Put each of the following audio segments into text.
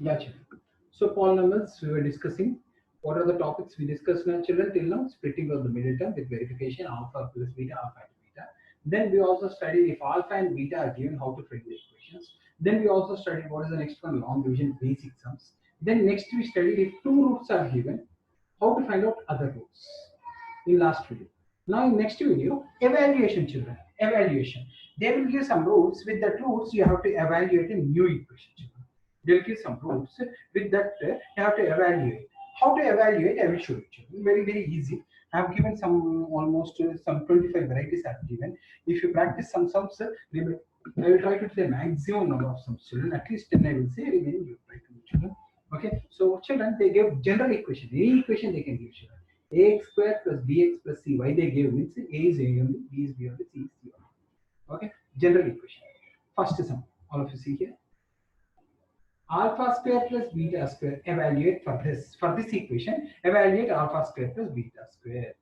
Gotcha. So polynomials we were discussing. What are the topics we discussed now, children, till now? Splitting of the middle term with verification, alpha plus beta, alpha and beta. Then we also studied if alpha and beta are given, how to frame the equations. Then we also studied what is the next one, long division basic sums. Then next we studied if two roots are given, how to find out other roots in last video. Now in next video, evaluation, children. Evaluation. They will give some roots. With that roots, you have to evaluate a new equation, children. They will give some roots. With that, you have to evaluate. How to evaluate? I will show you, children. Very very easy. I have given some almost some 25 varieties I have given. If you practice some sums, I will try to say maximum number of sums, children. At least 10 I will say. Remaining you try to do, children. Okay. So children, they give general equation. Any equation they can give, children. Ax square plus bx plus c. Why they gave means a is a only, b is b only, c is c only. Okay. General equation. First sum. All of you see here. Alpha square plus beta square. Evaluate for this equation. Evaluate alpha square plus beta square.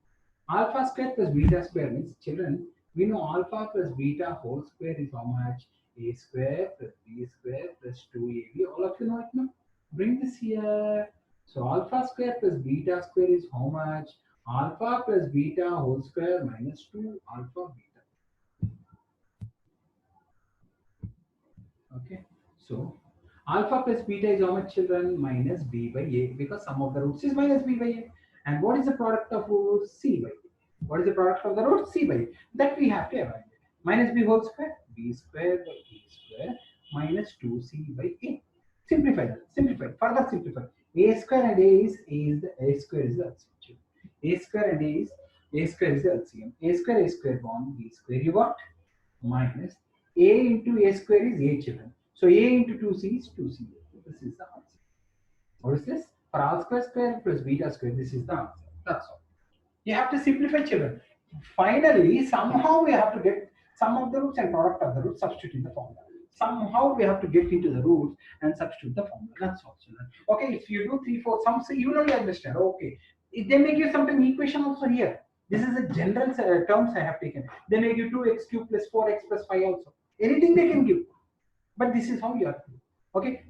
Alpha square plus beta square means, children, we know alpha plus beta whole square is how much? A square plus b square plus 2ab. All of you know it now. Bring this here. So alpha square plus beta square is how much? Alpha plus beta whole square minus 2 alpha beta. Okay. So alpha plus beta is how much, children? Minus b by a, because sum of the roots is minus b by a. And what is the product of roots? C by a. What is the product of the roots? C by a. That we have to evaluate. Minus b whole square, b square by a square minus 2c by a. Simplify that. Simplify. Further simplify. A square and a square is the LCM. A square and a square is the LCM. A square gone, b square you got, minus a into a square is a, children. So a into 2c is 2c. This is the answer. What is this? For all square plus beta square, this is the answer. That's all. You have to simplify, children. Finally, somehow we have to get sum of the roots and product of the roots, substitute in the formula. Somehow we have to get into the roots and substitute the formula. That's all, children. Okay, if you do 3, 4 sums, you will only understand. Okay, if they make you something equation also here. This is a general terms I have taken. They make you 2x cube plus 4x plus 5 also. Anything they can give, but this is how you have to do. Okay,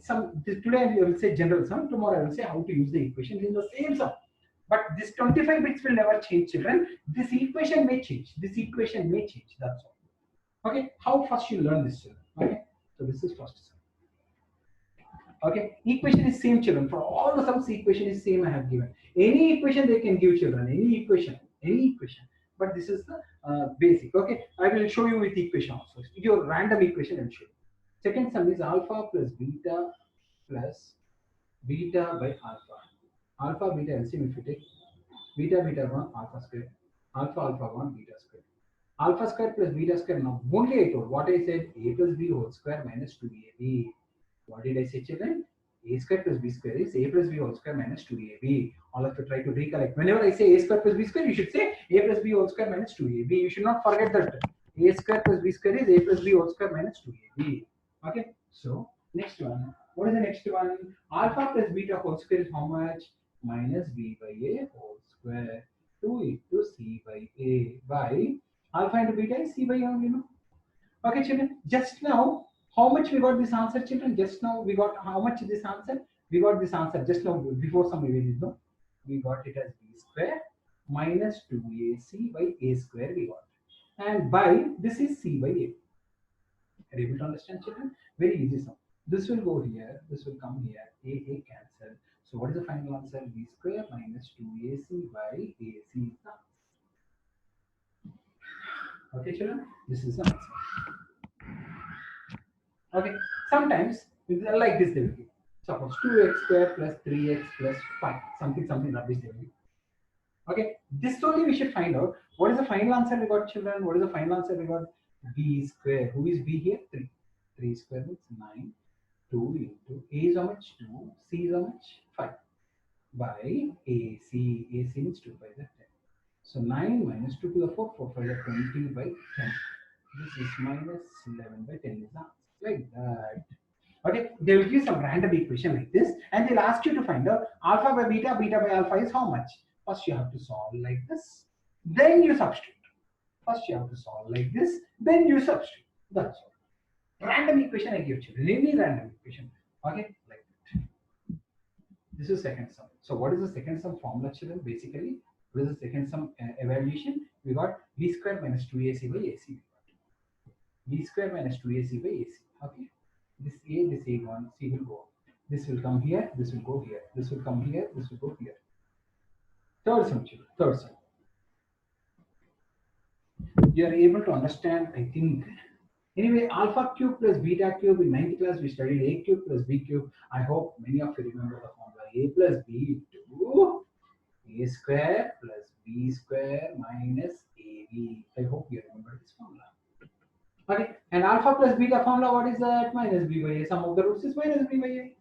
today I will say general sum. Tomorrow I will say how to use the equations in the same sum. But this 25 bits will never change, children. This equation may change. This equation may change. That's all. Okay, how first you learn this, children? Okay, so this is first sum. Okay, equation is same, children. For all the sums, equation is same I have given. Any equation they can give, children. Any equation. But this is the basic. Okay, I will show you with equation also. Your random equation I will show you. Second sum is alpha plus beta by alpha. Alpha beta LCM, if you take beta 1 alpha square, alpha 1 beta square. Alpha square plus beta square. Now only I told what I said, a plus b whole square minus 2ab. What did I say, children? A square plus b square is a plus b whole square minus 2ab. All of you try to recollect. Whenever I say a square plus b square, you should say a plus b whole square minus 2ab. You should not forget that a square plus b square is a plus b whole square minus 2ab. Okay, so next one. What is the next one? Alpha plus beta whole square is how much? Minus b by a whole square 2 into c by a by alpha into beta is c by a only, no? Okay, children. Just now, how much we got this answer, children? Just now we got how much this answer? We got this answer just now before some images, no? We got it as b square minus 2ac by a square we got. And by this is c by a. Are you able to understand, children? Very easy sum. This will go here, this will come here, a cancel. So what is the final answer? B square minus 2ac by ac is the answer. Okay, children, this is the answer. Okay, sometimes like this they will give. Suppose 2x square plus 3x plus 5, something rubbish they will give. Okay, this only we should find out. What is the final answer we got, children? What is the final answer we got? B square. Who is B here? 3. 3 square means 9. 2 into A is how much? 2. C is how much? 5. By AC. AC means 2 by the 10. So 9 minus 2 to the 4. 4 by the 20 by 10. This is minus 11 by 10 is the answer. Like that. Okay, they will give some random equation like this, and they'll ask you to find out alpha by beta, beta by alpha is how much. First you have to solve like this, then you substitute. First you have to solve like this, then you substitute. That's all. Random equation I give children, any random equation. Okay, like that. This is second sum. So what is the second sum formula, children? Basically, what is the second sum evaluation? We got b square minus 2ac by ac. B square minus 2ac by ac. Okay. This a gone, c will go. This will come here, this will go here. This will come here, this will go here. Third sum, children. Third sum. You are able to understand, I think. Anyway, alpha cube plus beta cube in 9th class we studied a cube plus b cube. I hope many of you remember the formula. A plus b to a square plus b square minus ab. I hope you remember this formula. Okay, and alpha plus beta formula, what is that? Minus b by a. Sum of the roots is minus b by a.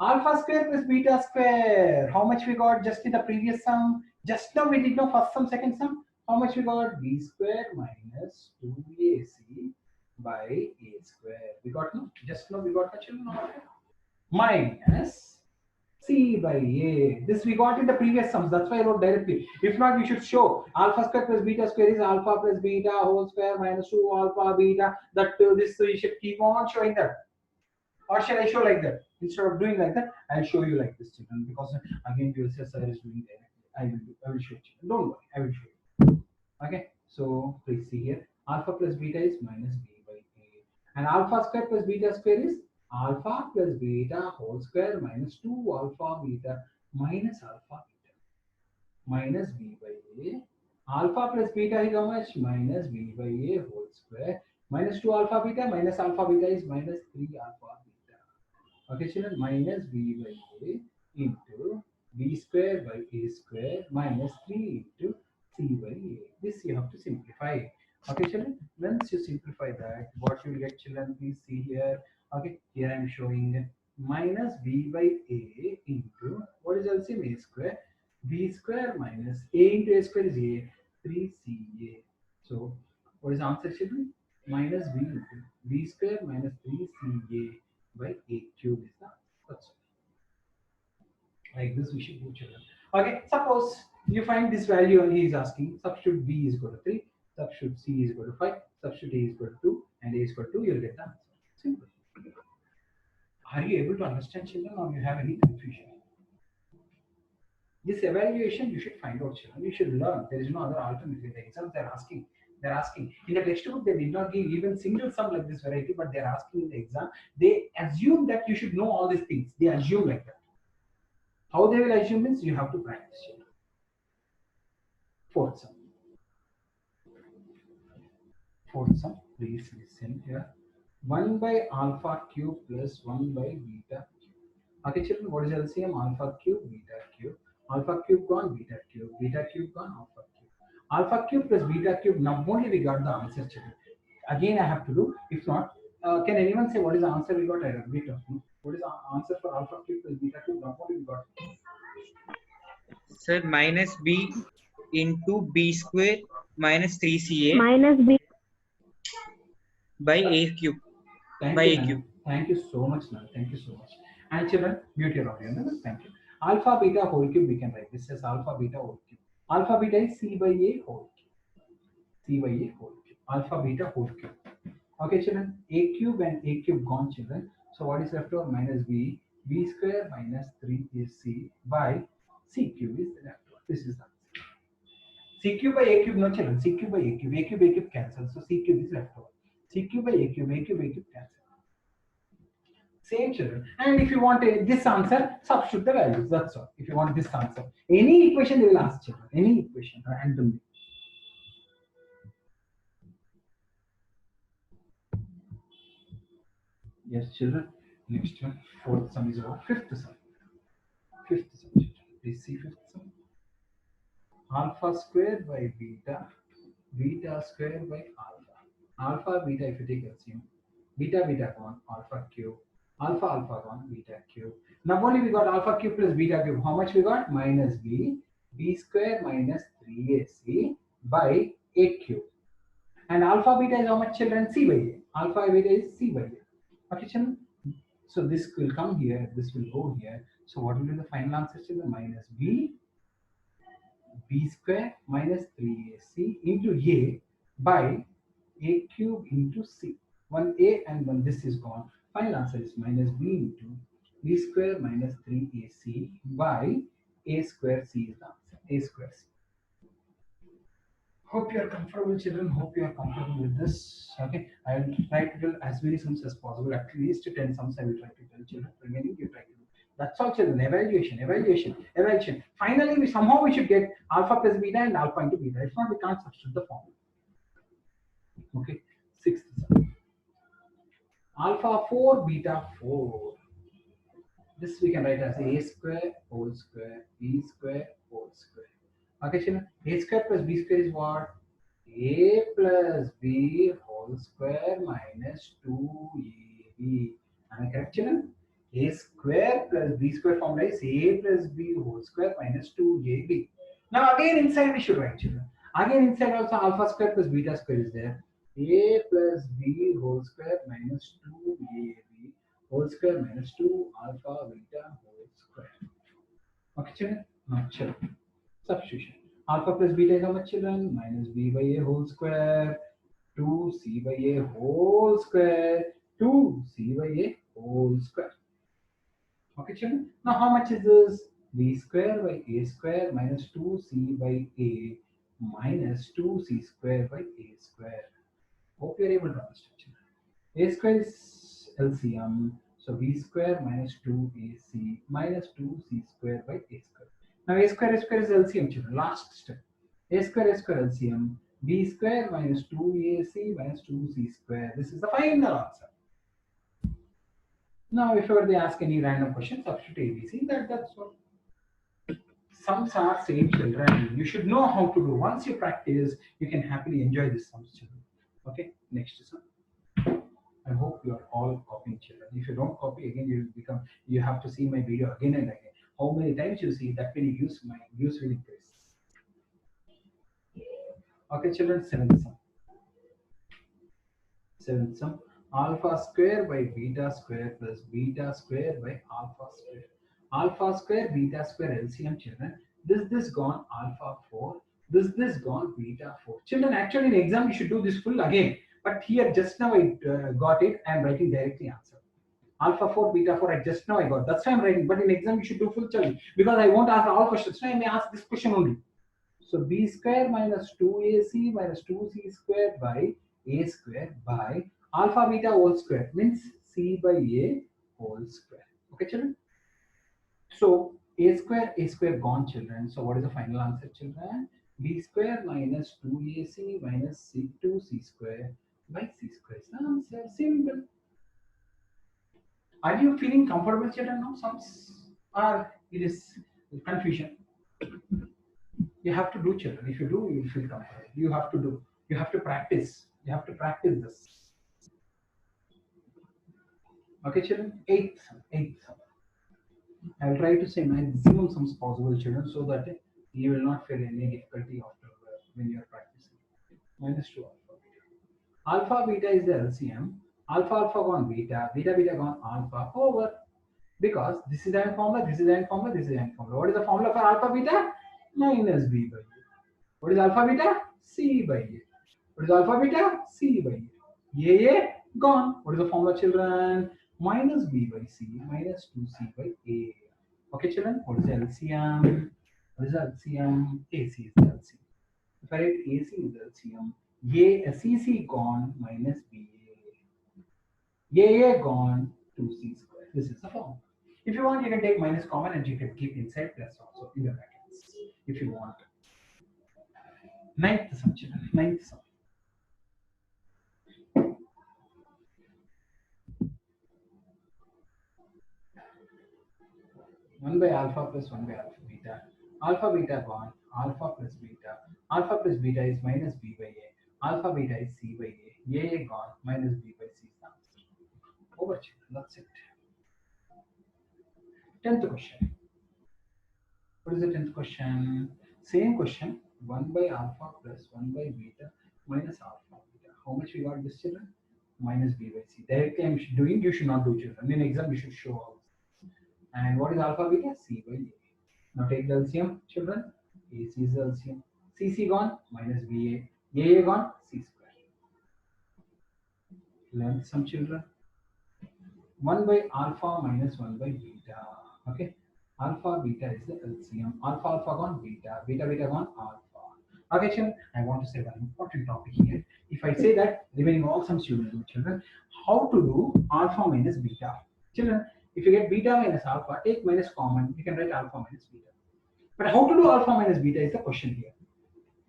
Alpha square plus beta square. How much we got just in the previous sum? Just now we did know first sum, second sum. How much we got? B square minus 2ac by a square. We got no? Just now we got the children minus c by a. This we got in the previous sums. That's why I wrote directly. If not, we should show alpha square plus beta square is alpha plus beta whole square minus 2 alpha beta. That this we should keep on showing that. Or shall I show like that? Instead of doing like that, I'll show you like this, children. Because again, you will say sir is doing that. I will show you. Don't worry, I will show you. Okay. So please see here. Alpha plus beta is minus b by a, and alpha square plus beta square is alpha plus beta whole square minus 2 alpha beta minus alpha beta minus b by a. Alpha plus beta is how much? Minus b by a whole square minus 2 alpha beta minus alpha beta is minus 3 alpha beta. Okay, children, minus b by a into b square by a square minus 3 into c by a. This you have to simplify. Okay, children, once you simplify that, what you will get, children, please see here. Okay, here I am showing minus b by a into, what is LCM? A square. B square minus a into a square is a, 3ca. So what is the answer, children? Minus b into b square minus 3ca by a cube is the answer. That's all. Like this we should do, children. Okay, suppose you find this value and he is asking substitute b is equal to 3, substitute c is equal to 5, substitute a is equal to 2, and a is equal to 2, you'll get the answer. Simple. Are you able to understand, children, or you have any confusion? This evaluation you should find out, children. You should learn. There is no other alternative. In the exams they're asking. They're asking. In the textbook, they did not give even single sum like this variety, but they're asking in the exam. They assume that you should know all these things. They assume like that. How they will assume means you have to practice. Fourth sum. Fourth sum, please listen here. 1 by alpha cube plus 1 by beta cube. Okay, children, what is LCM? Alpha cube, beta cube. Alpha cube gone, beta cube gone, alpha cube. Alpha cube plus beta cube. Now only we got the answer, children. Again, I have to do. If not, can anyone say what is the answer we got? I have bit of. What is the answer for alpha cube plus beta cube? Now only we got. Sir, minus b into b square minus 3ca minus b by a cube. Thank by you, a ma'am. cube. Thank you so much, ma'am. Thank you so much. And children, mute your audio. Thank you. Alpha beta whole cube, we can write this as alpha beta whole cube. Alpha beta is c by a whole cube. C by a whole cube. Alpha beta whole cube. Okay, children. A cube and a cube gone, children. So what is left over? Minus b. B square minus 3 is c by c cube is left over. This is the answer. C cube by a cube, no, children. C cube by a cube. A cube cancel. So c cube is left over. C cube by a cube cancel. Same, children. And if you want this answer, substitute the values. That's all. If you want this answer, any equation they will ask, children. Any equation randomly. Yes, children. Next one. Fourth sum is over. Fifth sum. Fifth sum, children. Please see fifth sum. Alpha square by beta. Beta square by alpha. Alpha, beta, if you take LCM. Beta, beta gone. Alpha cube. Alpha, alpha gone. Beta cube. Now only we got alpha cube plus beta cube. How much we got? Minus b. B square minus 3ac by 8 cube. And alpha beta is how much, children? C by a. Alpha beta is c by a. Okay, children. So this will come here. This will go here. So what will be the final answer, children? Minus b. B square minus 3ac into a by a cube into c. One a and one this is gone. Final answer is minus b into B square minus 3AC by A square C is the answer. A square C. Hope you are comfortable, children. Hope you are comfortable with this. Okay, I will try to tell as many sums as possible. At least 10 sums I will try to tell children. Remaining you try to do. That's all, children. Evaluation, evaluation, evaluation. Finally, we should get alpha plus beta and alpha into beta. If not, we can't substitute the formula. Okay, sixth sum. Alpha 4, beta 4. This we can write as a square whole square, b square whole square. Okay, children. A square plus b square is what? A plus b whole square minus 2ab. Am I correct, children? A square plus b square formula is a plus b whole square minus 2ab. Now again inside we should write, children. Again inside also alpha square plus beta square is there. A plus b whole square minus 2ab whole square minus 2 alpha beta whole square. Okay, children? Now, children. Substitution. Alpha plus beta is how much, children? Minus b by a whole square, 2c by a whole square, 2c by a whole square. Okay, children? Now, how much is this? B square by a square minus 2c by a minus 2c square by a square. Hope you are able to understand, children. A square is LCM. So b square minus 2ac minus 2c square by a square. Now a square is LCM, children. Last step. A square LCM. B square minus 2ac minus 2c square. This is the final answer. Now if ever they ask any random question, substitute ABC. That's all. Sums are same, children. You should know how to do. Once you practice, you can happily enjoy this sums, children. Okay, next sum. I hope you are all copying, children. If you don't copy, again you have to see my video again and again. How many times you see, that many views will increase. Okay, children, seventh sum. Alpha square by beta square plus beta square by alpha square. Alpha square, beta square LCM, children. This gone alpha 4. This gone beta 4. Children, actually in exam you should do this full again. But here just now I got it. I am writing directly answer. Alpha 4, beta 4, I just now I got. That's why I'm writing. But in exam you should do full challenge. Because I won't ask all questions. So I may ask this question only. So b square minus 2ac minus 2c square by a square by alpha beta whole square means c by a whole square. Okay, children? So a square gone, children. So what is the final answer, children? B square minus 2ac minus 2c square by c square is the answer. Simple. Are you feeling comfortable, children? Now sums or it is confusion? You have to do, children. If you do, you will feel comfortable. You have to do. You have to practice. You have to practice this. Okay, children. Eighth. I will try to say maximum sums possible, children, so that you will not feel any difficulty after when you are practicing. Minus 2 alpha beta. Alpha beta is the LCM. Alpha gone beta. Beta gone alpha over. Because this is the formula. This is the formula. This is the formula. What is the formula for alpha beta? Minus b by a. What is alpha beta? C by a. What is alpha beta? C by a. A gone. What is the formula, children? Minus b by c minus 2c by a. Okay, children. What is the LCM? What is the LCM? AC is the LCM. If I write AC is the LCM, CC gone minus BA. Gone 2c square. This is the formula. If you want, you can take minus common and you can keep inside plus also in the brackets if you want. Ninth sum, children. Ninth sum. One by alpha plus one by alpha beta. Alpha beta gone. Alpha plus beta. Alpha plus beta is minus b by a. Alpha beta is c by a. A gone minus b by c is the answer. Over, children. That's it. 10th question. What is the 10th question? Same question. 1 by alpha plus 1 by beta minus alpha beta. How much we got this, children? Minus b by c. Directly I'm doing, you should not do, children. In exam, you should show all. And what is alpha beta? C by a. Now take the LCM, children. AC is the LCM. CC gone, minus BA. AA gone, C square. Learn some, children. 1 by alpha minus 1 by beta. Okay, alpha beta is the LCM. Alpha alpha gone beta, beta beta gone alpha. Okay, children, I want to say one important topic here. If I say that remaining all sums you will do, children, how to do alpha minus beta. Children, if you get beta minus alpha, take minus common, you can write alpha minus beta. But how to do alpha minus beta is the question here.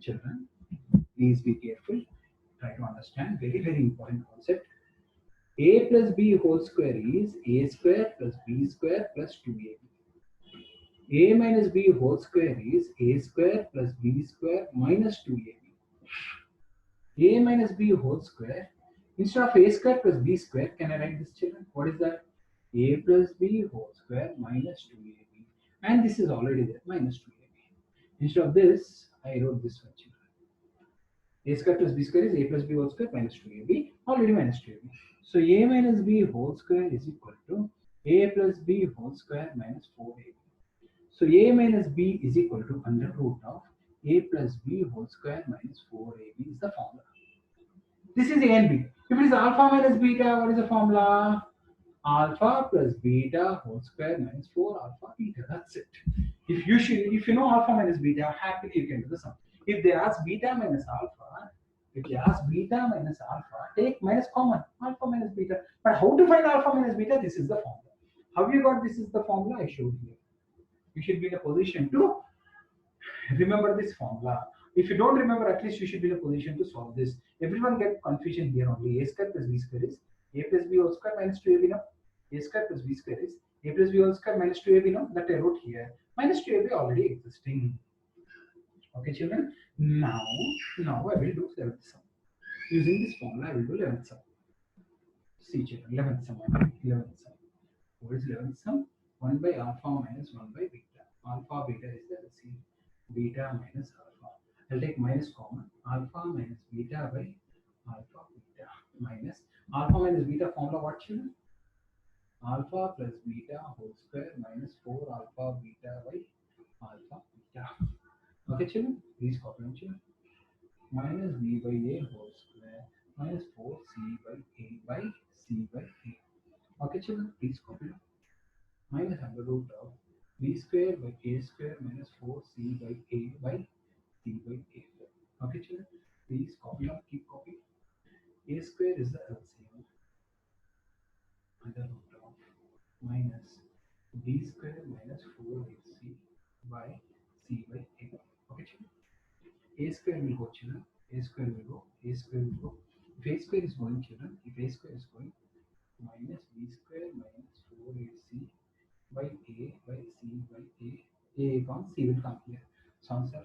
Children, please be careful. Try to understand. Very, very important concept. A plus b whole square is a square plus b square plus 2ab. A minus b whole square is a square plus b square minus 2ab. A minus b whole square. Instead of a square plus b square, can I write this, children? What is that? A plus b whole square minus 2ab. And this is already there, minus 2ab. Instead of this, I wrote this one, children. A square plus b square is a plus b whole square minus 2ab, already minus 2ab. So a minus b whole square is equal to a plus b whole square minus 4ab. So a minus b is equal to under root of a plus b whole square minus 4ab is the formula. This is a and b. If it is alpha minus beta, what is the formula? Alpha plus beta whole square minus 4 alpha beta. That's it. If you know alpha minus beta, happily you can do the sum. If they ask beta minus alpha, take minus common, alpha minus beta. But how to find alpha minus beta? This is the formula. How you got this is the formula I showed here. You should be in a position to remember this formula. If you don't remember, at least you should be in a position to solve this. Everyone get confusion here only. A square plus b square is a plus b whole square minus 2ab. No, a square plus b square is a plus b whole square minus 2ab. No, that I wrote here. Minus 2ab already existing. Okay, children. Now I will do 11th sum. Using this formula, I will do 11th sum. See, children, 11th sum. 11th sum. What is 11th sum? 1 by alpha minus 1 by beta. Alpha beta is the LCM. Beta minus alpha. I'll take minus common. Alpha minus beta by alpha beta minus alpha minus beta formula what, children? Alpha plus beta whole square minus 4 alpha beta by alpha beta. Okay, children? Please copy on, children. Minus b by a whole square minus 4c by a by c by a. Okay, children? Please copy on. Minus under root of b square by a square minus 4c by a by c by a. Okay, children? Please copy on, keep copying. A square is the LCM under root of minus b square minus 4ac by c by a. Okay, children? A square will go, children. A square will go. A square will go. If a square is going, children, if a square is going, minus b square minus 4ac by a by c by a gone, c will come here. So answer